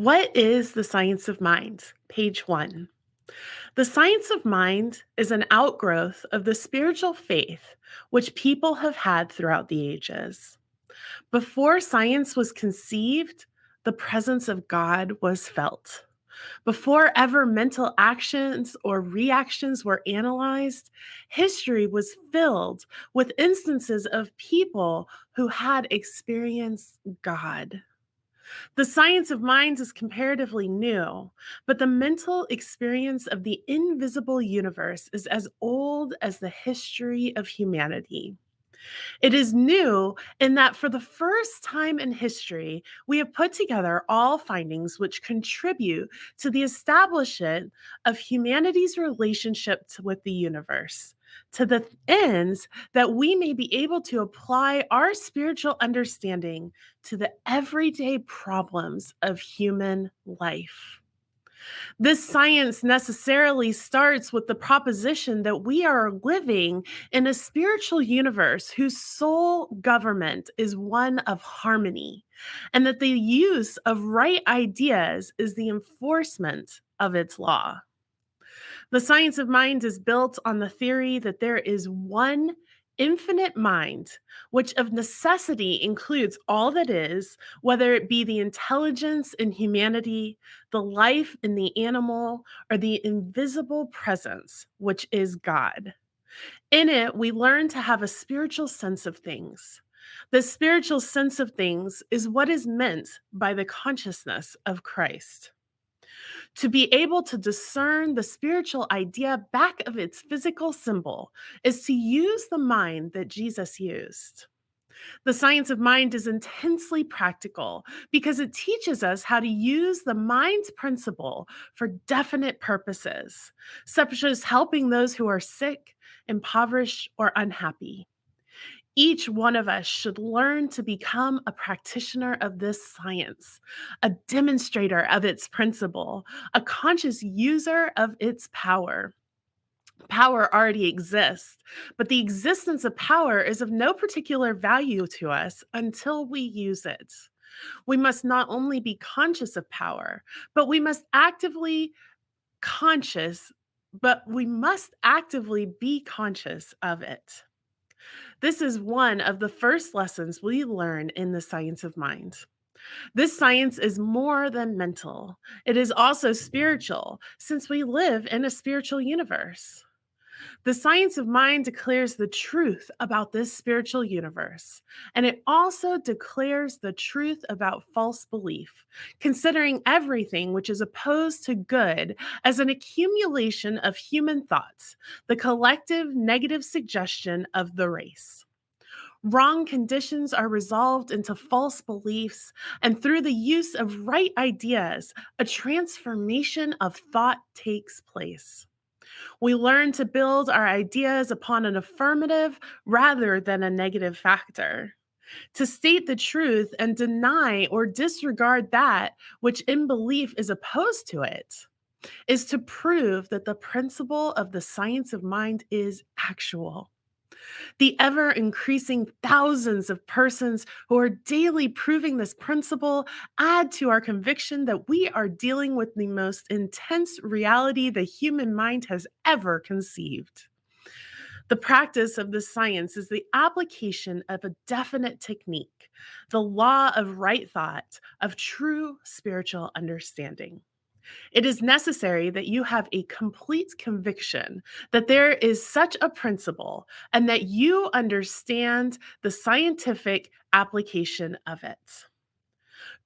What is the science of mind? Page 1. The science of mind is an outgrowth of the spiritual faith which people have had throughout the ages. Before science was conceived, the presence of God was felt. Before ever mental actions or reactions were analyzed, history was filled with instances of people who had experienced God. The science of minds is comparatively new, but the mental experience of the invisible universe is as old as the history of humanity. It is new in that for the first time in history, we have put together all findings which contribute to the establishment of humanity's relationship with the universe, to the ends that we may be able to apply our spiritual understanding to the everyday problems of human life. This science necessarily starts with the proposition that we are living in a spiritual universe whose sole government is one of harmony, and that the use of right ideas is the enforcement of its law. The science of mind is built on the theory that there is one infinite mind, which of necessity includes all that is, whether it be the intelligence in humanity, the life in the animal, or the invisible presence, which is God. In it, we learn to have a spiritual sense of things. The spiritual sense of things is what is meant by the consciousness of Christ. To be able to discern the spiritual idea back of its physical symbol is to use the mind that Jesus used. The science of mind is intensely practical because it teaches us how to use the mind's principle for definite purposes, such as helping those who are sick, impoverished, or unhappy. Each one of us should learn to become a practitioner of this science, a demonstrator of its principle, a conscious user of its power. Power already exists, but the existence of power is of no particular value to us until we use it. We must not only be conscious of power, but we must actively conscious, but we must actively be conscious of it. This is one of the first lessons we learn in the science of mind. This science is more than mental, it is also spiritual, since we live in a spiritual universe. The science of mind declares the truth about this spiritual universe, and it also declares the truth about false belief, considering everything which is opposed to good as an accumulation of human thoughts, the collective negative suggestion of the race. Wrong conditions are resolved into false beliefs, and through the use of right ideas, a transformation of thought takes place. We learn to build our ideas upon an affirmative rather than a negative factor. To state the truth and deny or disregard that which in belief is opposed to it is to prove that the principle of the science of mind is actual. The ever increasing thousands of persons who are daily proving this principle add to our conviction that we are dealing with the most intense reality the human mind has ever conceived. The practice of this science is the application of a definite technique, the law of right thought, of true spiritual understanding. It is necessary that you have a complete conviction that there is such a principle and that you understand the scientific application of it.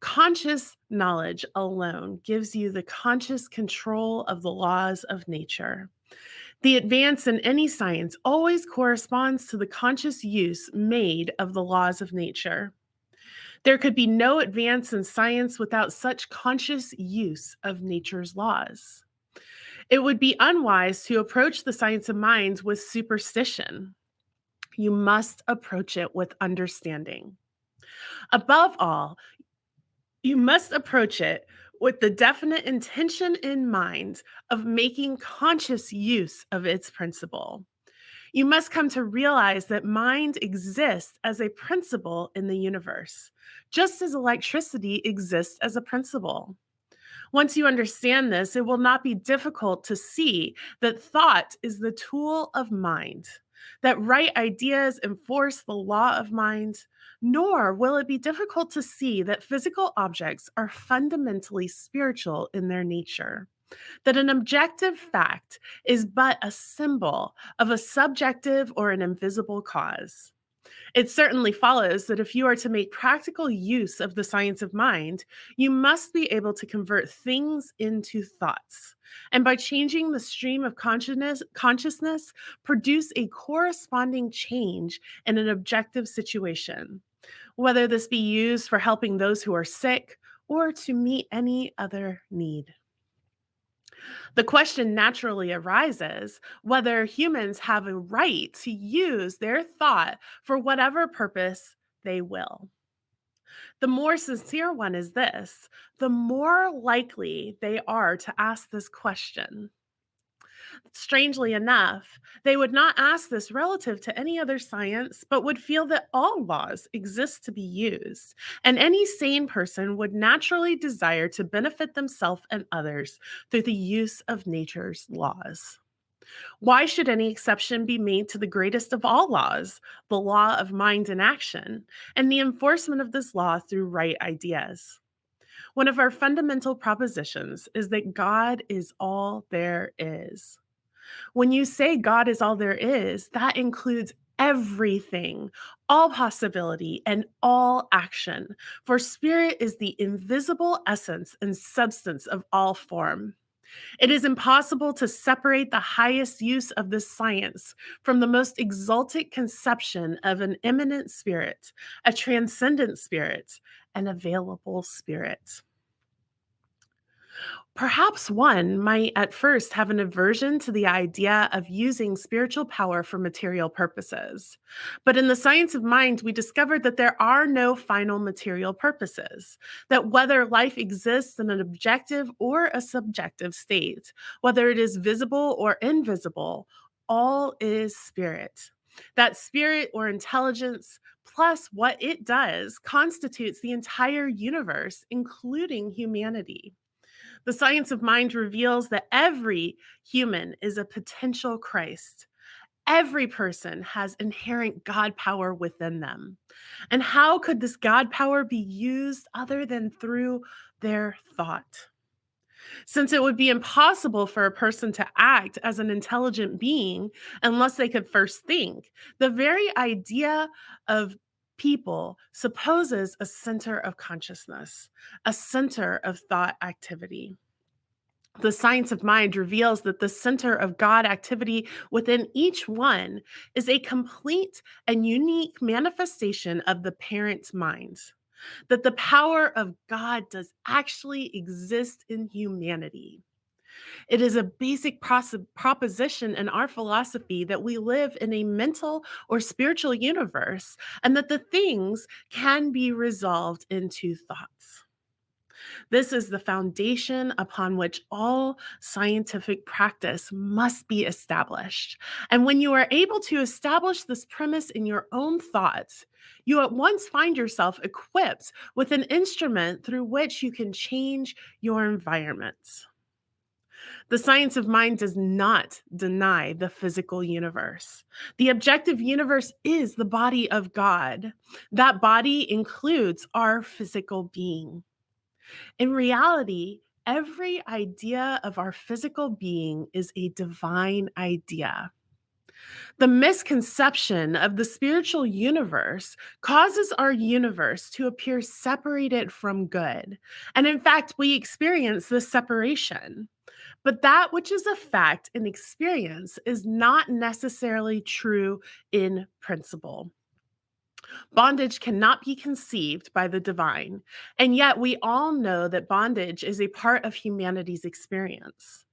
Conscious knowledge alone gives you the conscious control of the laws of nature. The advance in any science always corresponds to the conscious use made of the laws of nature. There could be no advance in science without such conscious use of nature's laws. It would be unwise to approach the science of mind with superstition. You must approach it with understanding. Above all, you must approach it with the definite intention in mind of making conscious use of its principle. You must come to realize that mind exists as a principle in the universe, just as electricity exists as a principle. Once you understand this, it will not be difficult to see that thought is the tool of mind, that right ideas enforce the law of mind, nor will it be difficult to see that physical objects are fundamentally spiritual in their nature, that an objective fact is but a symbol of a subjective or an invisible cause. It certainly follows that if you are to make practical use of the science of mind, you must be able to convert things into thoughts. And by changing the stream of consciousness, produce a corresponding change in an objective situation, whether this be used for helping those who are sick or to meet any other need. The question naturally arises whether humans have a right to use their thought for whatever purpose they will. The more sincere one is this, the more likely they are to ask this question. Strangely enough, they would not ask this relative to any other science, but would feel that all laws exist to be used, and any sane person would naturally desire to benefit themselves and others through the use of nature's laws. Why should any exception be made to the greatest of all laws, the law of mind and action, and the enforcement of this law through right ideas? One of our fundamental propositions is that God is all there is. When you say God is all there is, that includes everything, all possibility, and all action. For spirit is the invisible essence and substance of all form. It is impossible to separate the highest use of this science from the most exalted conception of an immanent spirit, a transcendent spirit, an available spirit. Perhaps one might at first have an aversion to the idea of using spiritual power for material purposes. But in the science of mind, we discovered that there are no final material purposes, that whether life exists in an objective or a subjective state, whether it is visible or invisible, all is spirit. That spirit or intelligence, plus what it does, constitutes the entire universe, including humanity. The science of mind reveals that every human is a potential Christ. Every person has inherent God power within them. And how could this God power be used other than through their thought? Since it would be impossible for a person to act as an intelligent being unless they could first think, the very idea of people supposes a center of consciousness, a center of thought activity. The science of mind reveals that the center of God activity within each one is a complete and unique manifestation of the parent mind. That the power of God does actually exist in humanity. It is a basic proposition in our philosophy that we live in a mental or spiritual universe and that the things can be resolved into thoughts. This is the foundation upon which all scientific practice must be established. And when you are able to establish this premise in your own thoughts, you at once find yourself equipped with an instrument through which you can change your environments. The science of mind does not deny the physical universe. The objective universe is the body of God. That body includes our physical being. In reality, every idea of our physical being is a divine idea. The misconception of the spiritual universe causes our universe to appear separated from good. And in fact, we experience this separation. But that which is a fact in experience is not necessarily true in principle. Bondage cannot be conceived by the divine, and yet we all know that bondage is a part of humanity's experience.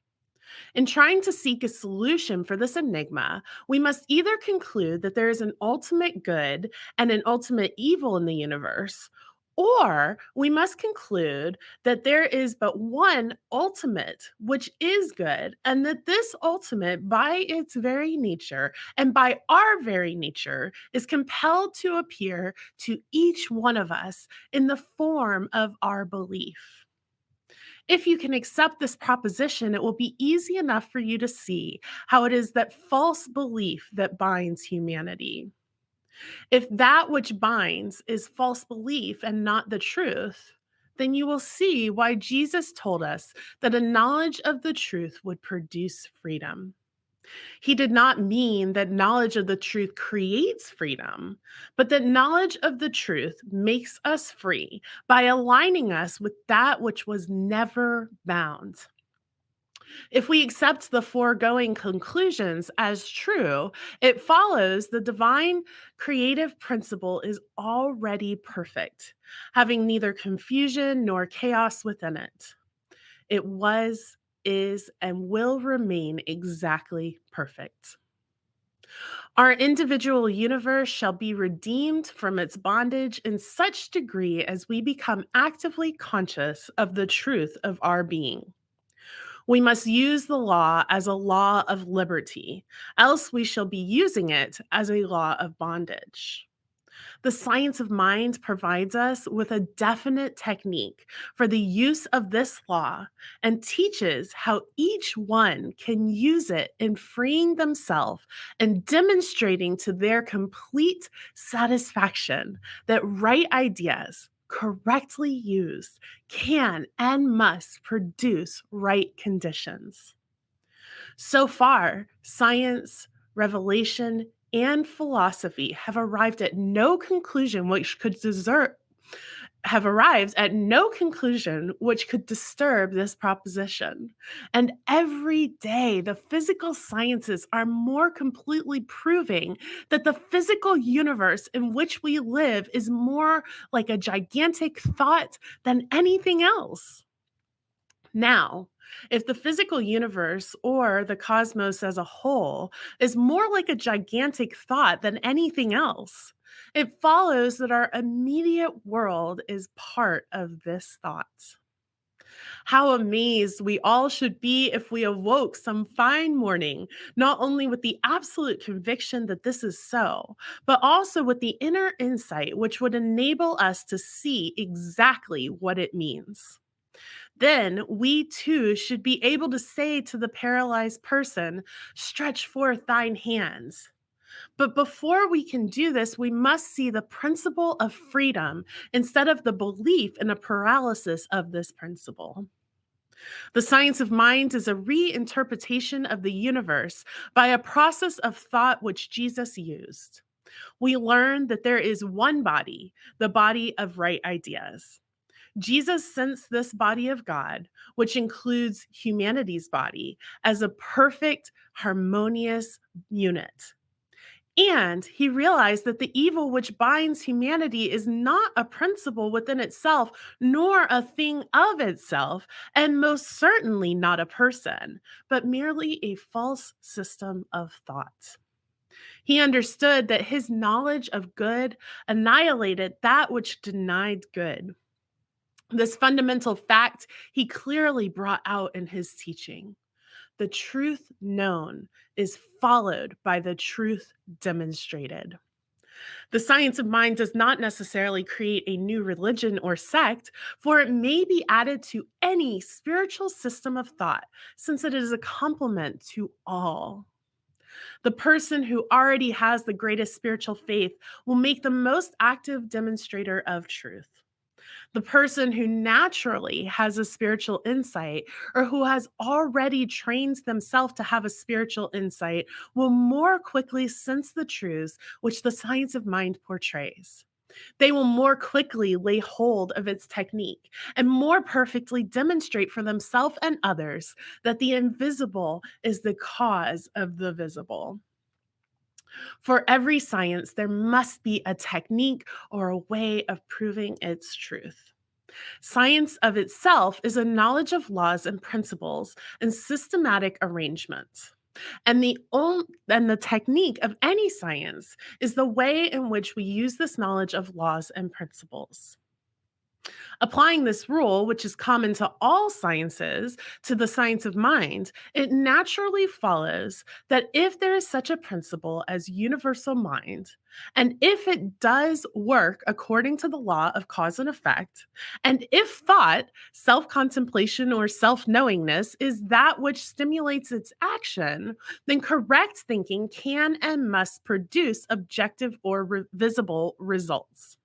In trying to seek a solution for this enigma, we must either conclude that there is an ultimate good and an ultimate evil in the universe, or we must conclude that there is but one ultimate, which is good, and that this ultimate, by its very nature and by our very nature, is compelled to appear to each one of us in the form of our belief. If you can accept this proposition, it will be easy enough for you to see how it is that false belief that binds humanity. If that which binds is false belief and not the truth, then you will see why Jesus told us that a knowledge of the truth would produce freedom. He did not mean that knowledge of the truth creates freedom, but that knowledge of the truth makes us free by aligning us with that which was never bound. If we accept the foregoing conclusions as true, it follows the divine creative principle is already perfect, having neither confusion nor chaos within it. It was, is, and will remain exactly perfect. Our individual universe shall be redeemed from its bondage in such degree as we become actively conscious of the truth of our being. We must use the law as a law of liberty, else we shall be using it as a law of bondage. The science of mind provides us with a definite technique for the use of this law and teaches how each one can use it in freeing themselves and demonstrating to their complete satisfaction that right ideas, correctly used, can and must produce right conditions. So far, science, revelation, and philosophy have arrived at no conclusion which could disturb this proposition. And every day, the physical sciences are more completely proving that the physical universe in which we live is more like a gigantic thought than anything else. Now, if the physical universe or the cosmos as a whole is more like a gigantic thought than anything else, it follows that our immediate world is part of this thought. How amazed we all should be if we awoke some fine morning, not only with the absolute conviction that this is so, but also with the inner insight which would enable us to see exactly what it means. Then we too should be able to say to the paralyzed person, "Stretch forth thine hands." But before we can do this, we must see the principle of freedom instead of the belief in a paralysis of this principle. The science of mind is a reinterpretation of the universe by a process of thought which Jesus used. We learn that there is one body, the body of right ideas. Jesus sensed this body of God, which includes humanity's body, as a perfect, harmonious unit. And he realized that the evil which binds humanity is not a principle within itself, nor a thing of itself, and most certainly not a person, but merely a false system of thought. He understood that his knowledge of good annihilated that which denied good. This fundamental fact he clearly brought out in his teaching. The truth known is followed by the truth demonstrated. The science of mind does not necessarily create a new religion or sect, for it may be added to any spiritual system of thought, since it is a complement to all. The person who already has the greatest spiritual faith will make the most active demonstrator of truth. The person who naturally has a spiritual insight or who has already trained themselves to have a spiritual insight will more quickly sense the truths which the science of mind portrays. They will more quickly lay hold of its technique and more perfectly demonstrate for themselves and others that the invisible is the cause of the visible. For every science, there must be a technique or a way of proving its truth. Science of itself is a knowledge of laws and principles and systematic arrangements. And the technique of any science is the way in which we use this knowledge of laws and principles. Applying this rule, which is common to all sciences, to the science of mind, it naturally follows that if there is such a principle as universal mind, and if it does work according to the law of cause and effect, and if thought, self contemplation, or self knowingness is that which stimulates its action, then correct thinking can and must produce objective or visible results.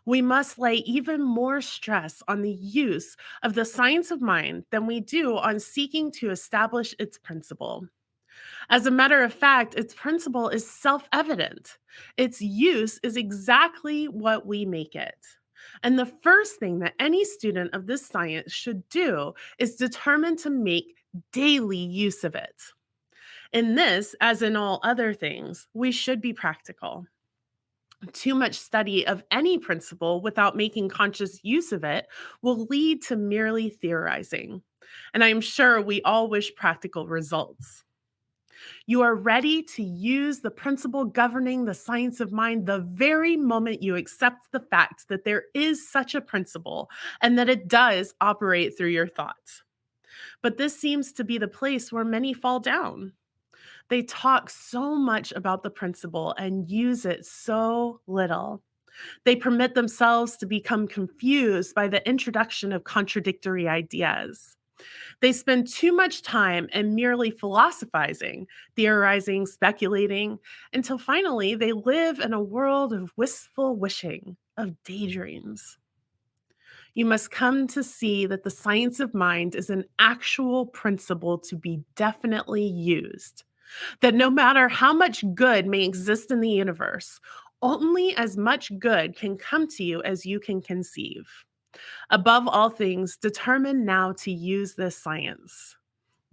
We must lay even more stress on the use of the science of mind than we do on seeking to establish its principle. As a matter of fact, its principle is self evident. Its use is exactly what we make it. And the first thing that any student of this science should do is determine to make daily use of it. In this, as in all other things, we should be practical. Too much study of any principle without making conscious use of it will lead to merely theorizing. And I am sure we all wish practical results. You are ready to use the principle governing the science of mind the very moment you accept the fact that there is such a principle and that it does operate through your thoughts. But this seems to be the place where many fall down. They talk so much about the principle and use it so little. They permit themselves to become confused by the introduction of contradictory ideas. They spend too much time in merely philosophizing, theorizing, speculating, until finally they live in a world of wistful wishing, of daydreams. You must come to see that the science of mind is an actual principle to be definitely used, that no matter how much good may exist in the universe, only as much good can come to you as you can conceive. Above all things, determine now to use this science.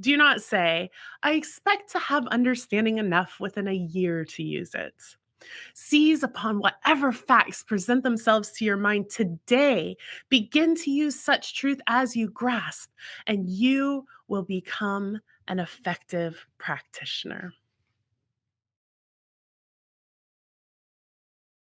Do not say, I expect to have understanding enough within a year to use it. Seize upon whatever facts present themselves to your mind today. Begin to use such truth as you grasp, and you will become an effective practitioner.